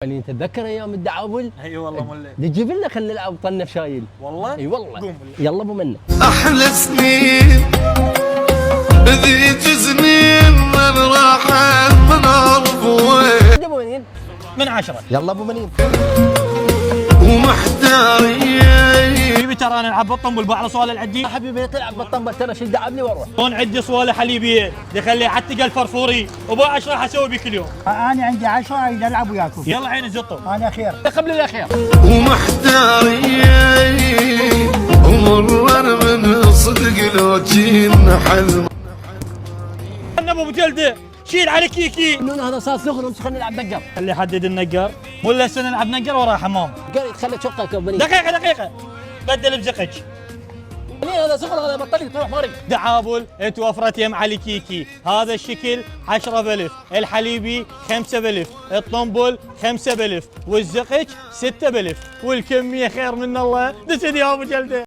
يعني تتذكر ايام الدعابل؟ اي والله مولي. تجيب لنا خلينا نلعب طنه شايل. والله؟ اي والله. قوم يلا ابو منه. احلى سنين ذيك سنين من راحت من عرف وين. ابو منين؟ من 10. يلا ابو منين. ومحتارين حبيبي ترى انا العب بالطنبل بعرف سؤال العدي. يا حبيبي تلعب بالطنبل ترى شد دعبني واروح. هون عندي صواله حليبيه دخلي عتق الفرفوري وبو 10 راح اسوي بك اليوم. انا عندي 10 اريد العب وياكم. يلا عين الزطو. انا خير. قبل الاخير. ومحتارين ومرر من صدق لو جينا حلم. انا ابو جلده شيل على كيكي. انه هذا صار سخن خلينا نلعب نقر. خلي يحدد النقر ولا هسه نلعب نقر ورا حمام. قال خلي شقك ابو منين. دقيقه بدل بزقك. هذا سخن هذا بطل تروح ماري. دعابل توفرت يم علي كيكي. هذا الشكل 10 بلف، الحليبي 5 بلف، الطنبل 5 بلف، والزقج 6 بلف، والكميه خير من الله. دسد يا ابو جلده.